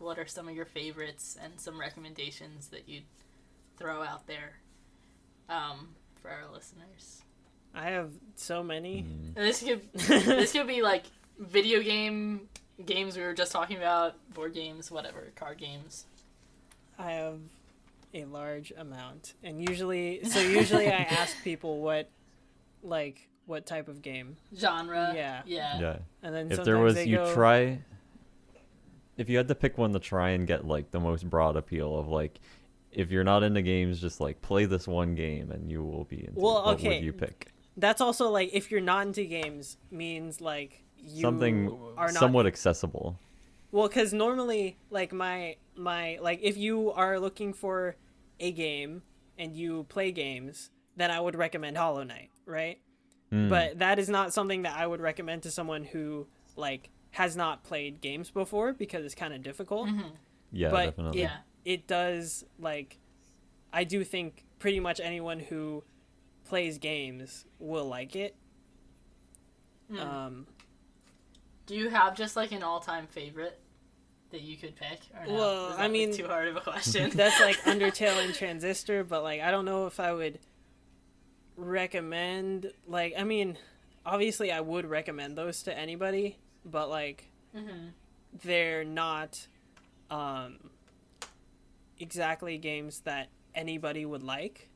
what are some of your favorites and some recommendations that you'd throw out there for our listeners. I have so many. And this could be like video games we were just talking about, board games, whatever, card games. I have a large amount, and usually I ask people what type of game genre. Yeah. And then if there was if you had to pick one to try and get like the most broad appeal of like, if you're not into games, just like play this one game and you will be into. What would you pick? That's also like, if you're not into games, means like you something are not somewhat accessible. Well, because normally, like my like, if you are looking for a game and you play games, then I would recommend Hollow Knight, right? But that is not something that I would recommend to someone who like has not played games before, because it's kind of difficult. Yeah, but definitely. It does, like, I do think pretty much anyone who plays games will like it. Do you have just like an all-time favorite that you could pick? Or no? Well, Is that, I mean, like, too hard of a question. That's like Undertale and Transistor, but like I don't know if I would recommend, like, I mean, obviously I would recommend those to anybody, but like they're not exactly games that anybody would like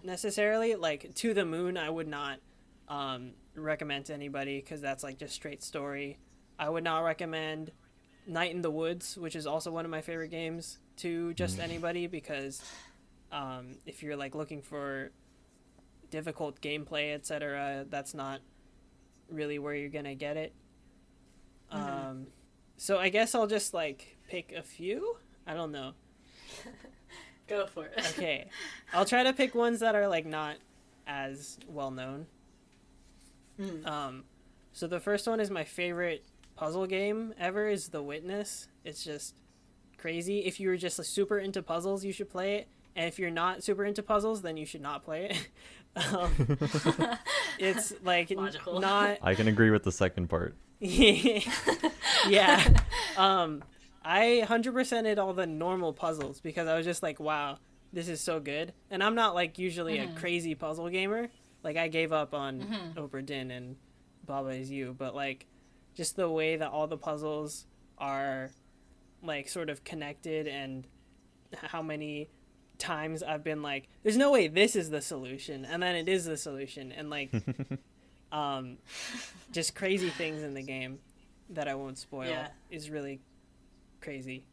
necessarily. Like To the Moon I would not recommend to anybody, because that's like just straight story. I would not recommend Night in the Woods, which is also one of my favorite games, to just anybody, because if you're like looking for difficult gameplay, etc., that's not really where you're gonna get it. So I guess I'll just like pick a few. I don't know. Go for it. Okay, I'll try to pick ones that are like not as well known. So the first one is my favorite puzzle game ever, is The Witness. It's just crazy. If you're just like, super into puzzles, you should play it. And if you're not super into puzzles, then you should not play it. It's like Logical. not. I can agree with the second part. Yeah. I 100%ed all the normal puzzles because I was just like, wow, this is so good. And I'm not like usually a crazy puzzle gamer. Like I gave up on Obra Dinn and Baba Is You, but like just the way that all the puzzles are like sort of connected, and how many times I've been like, there's no way this is the solution, and then it is the solution, and like just crazy things in the game that I won't spoil is really crazy.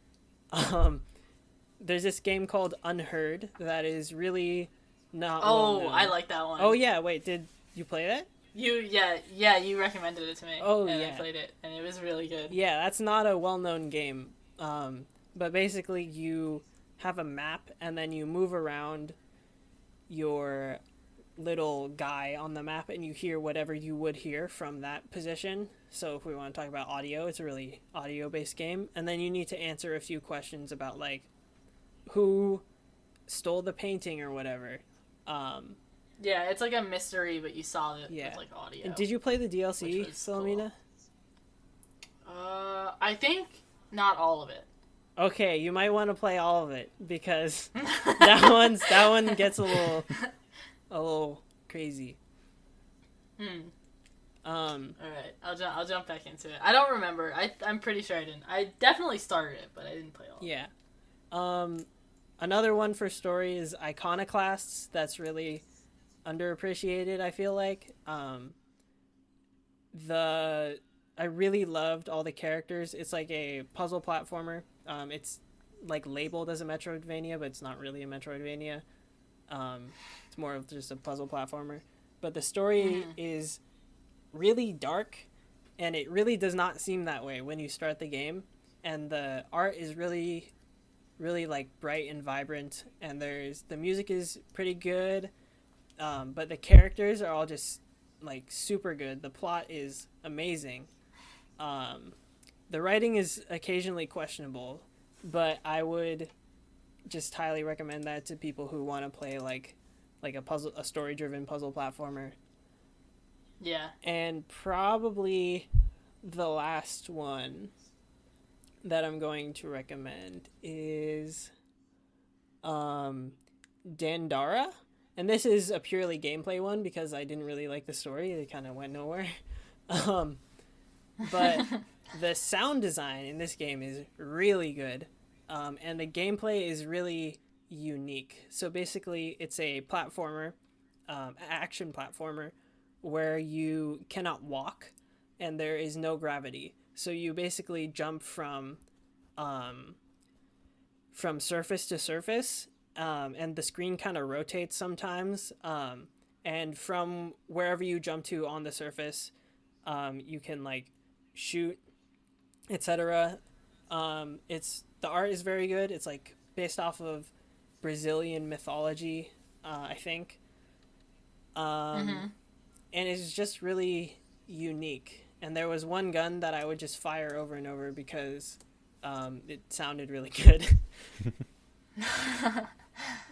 There's this game called Unheard that is really not well known. I like that one. Oh yeah, wait, did you play that? You recommended it to me. Oh, and yeah. I played it, and it was really good. Yeah, that's not a well-known game. But basically you have a map, and then you move around your little guy on the map, and you hear whatever you would hear from that position. So if we want to talk about audio, it's a really audio-based game. And then you need to answer a few questions about, like, who stole the painting or whatever. Yeah, it's like a mystery, but you solve it with, like, audio. And did you play the DLC, Philomena? Cool. I think not all of it. Okay, you might want to play all of it, because that one gets a little crazy. All right, I'll jump back into it. I don't remember. I'm pretty sure I didn't. I definitely started it, but I didn't play all. Yeah. Another one for story is Iconoclasts. That's really underappreciated, I feel like. I really loved all the characters. It's like a puzzle platformer. It's like labeled as a Metroidvania, but it's not really a Metroidvania. It's more of just a puzzle platformer. But the story is really dark, and it really does not seem that way when you start the game. And the art is really, really like bright and vibrant, and the music is pretty good. But the characters are all just like super good. The plot is amazing. The writing is occasionally questionable, but I would just highly recommend that to people who want to play like a story-driven puzzle platformer. Yeah. And probably the last one that I'm going to recommend is Dandara. And this is a purely gameplay one because I didn't really like the story. It kind of went nowhere. But the sound design in this game is really good. And the gameplay is really unique. So basically, it's a platformer, action platformer, where you cannot walk and there is no gravity. So you basically jump from surface to surface, and the screen kind of rotates sometimes. And from wherever you jump to on the surface, you can like shoot, etc. The art is very good. It's like based off of Brazilian mythology, I think. And it's just really unique. And there was one gun that I would just fire over and over because it sounded really good.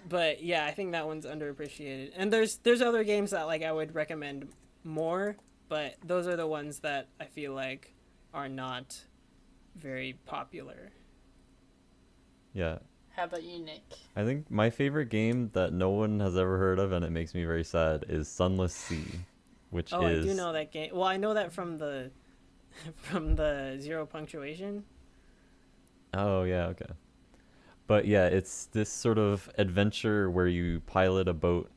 But yeah, I think that one's underappreciated. And there's other games that like I would recommend more, but those are the ones that I feel like are not very popular. Yeah. How about you, Nick? I think my favorite game that no one has ever heard of, and it makes me very sad, is Sunless Sea, which is... I do know that game. Well, I know that from the Zero Punctuation. Oh, yeah, okay. But yeah, it's this sort of adventure where you pilot a boat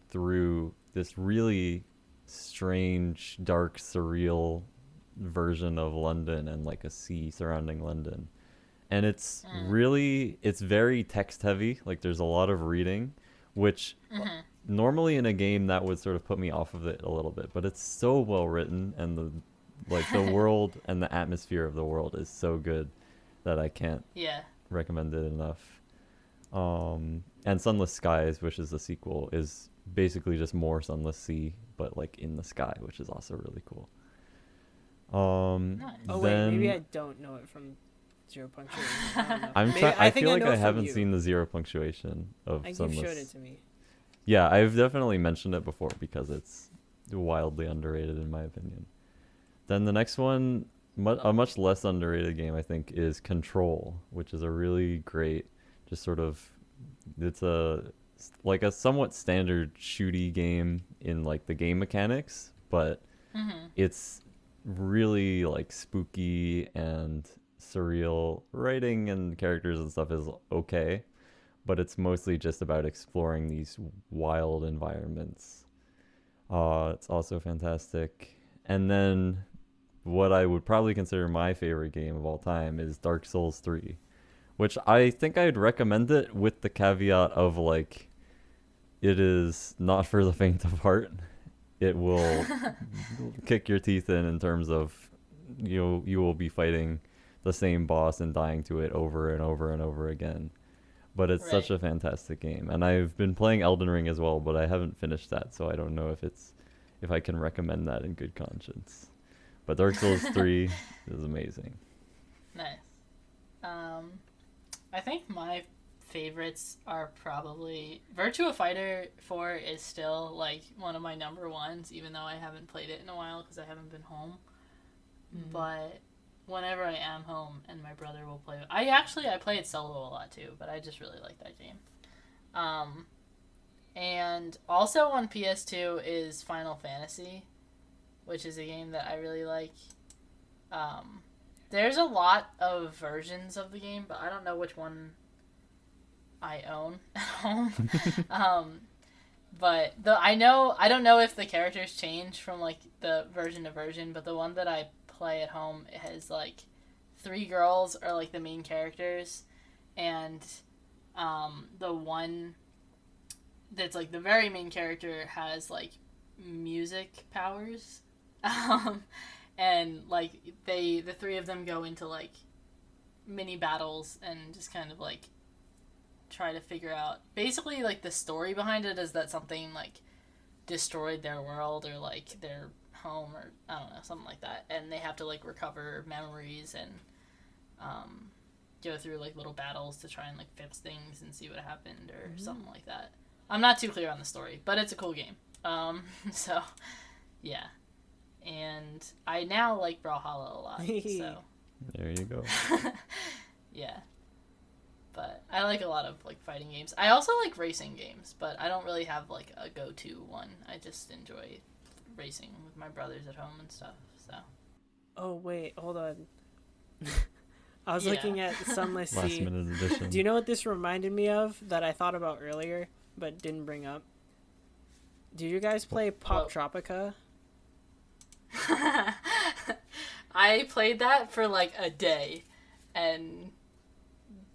through this really strange, dark, surreal version of London and like a sea surrounding London. And it's very text heavy. Like there's a lot of reading, which normally in a game that would sort of put me off of it a little bit, but it's so well written, and the world and the atmosphere of the world is so good that I can't recommend it enough. And Sunless Skies, which is the sequel, is basically just more Sunless Sea, but like in the sky, which is also really cool. Nice. Wait, maybe I don't know it from Zero Punctuation. I feel like I haven't seen the Zero Punctuation of Sunless. You showed it to me. Yeah, I've definitely mentioned it before because it's wildly underrated in my opinion. Then the next one, a much less underrated game, I think, is Control, which is a really great, just sort of, it's a somewhat standard shooty game in like the game mechanics, but it's really like spooky and surreal. Writing and characters and stuff is okay, but it's mostly just about exploring these wild environments. It's also fantastic. And then what I would probably consider my favorite game of all time is Dark Souls 3, which I think I'd recommend it with the caveat of like, it is not for the faint of heart. It will kick your teeth in terms of you will be fighting the same boss and dying to it over and over and over again. But it's such a fantastic game. And I've been playing Elden Ring as well, but I haven't finished that, so I don't know if I can recommend that in good conscience. But Dark Souls 3 is amazing. Nice. I think my favorites are probably Virtua Fighter 4 is still like one of my number ones, even though I haven't played it in a while because I haven't been home. But whenever I am home and my brother will play, I play it solo a lot too, but I just really like that game. And also on PS2 is Final Fantasy, which is a game that I really like. There's a lot of versions of the game, but I don't know which one I own at home. But I don't know if the characters change from like the version to version, but the one that I play at home, it has like 3 girls are like the main characters, and the one that's like the very main character has like music powers. And like the 3 of them go into like mini battles and just kind of like try to figure out, basically like the story behind it is that something like destroyed their world or like their home or I don't know, something like that, and they have to like recover memories and go through like little battles to try and like fix things and see what happened or something like that. I'm not too clear on the story, but it's a cool game. So yeah. And I now like Brawlhalla a lot, so There you go. Yeah. But I like a lot of like fighting games. I also like racing games, but I don't really have like a go-to one. I just enjoy racing with my brothers at home and stuff. So. Oh wait, hold on. I was Yeah. looking at Sunless Last Sea. minute edition. Do you know what this reminded me of that I thought about earlier but didn't bring up? Do you guys play Pop Tropica? I played that for like a day and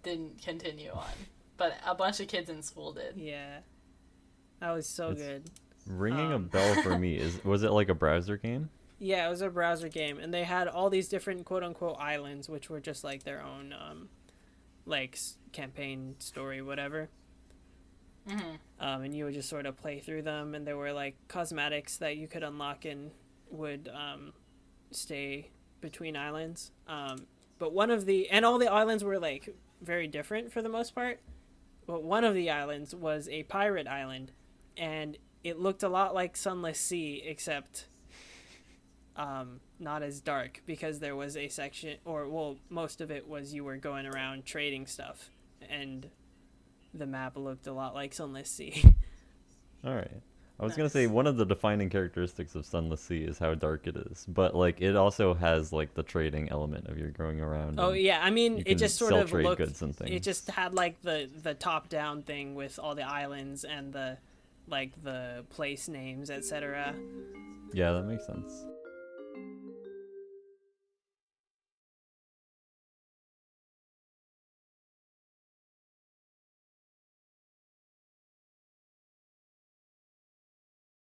didn't continue on. But a bunch of kids in school did. Yeah. That was so It's good. Ringing a bell for me was it like a browser game? Yeah, it was a browser game, and they had all these different quote-unquote islands, which were just like their own, campaign story, whatever. Mm-hmm. And you would just sort of play through them, and there were like cosmetics that you could unlock and would stay between islands. But all the islands were like very different for the most part. But one of the islands was a pirate island, and it looked a lot like Sunless Sea, except not as dark, because there was a section, most of it was you were going around trading stuff, and the map looked a lot like Sunless Sea. All right. I was gonna say one of the defining characteristics of Sunless Sea is how dark it is, but like it also has like the trading element of you're going around. Oh and yeah, I mean you it can just sort sell of trade looked. goods and things. It just had like the top down thing with all the islands and the place names, etc. Yeah, that makes sense.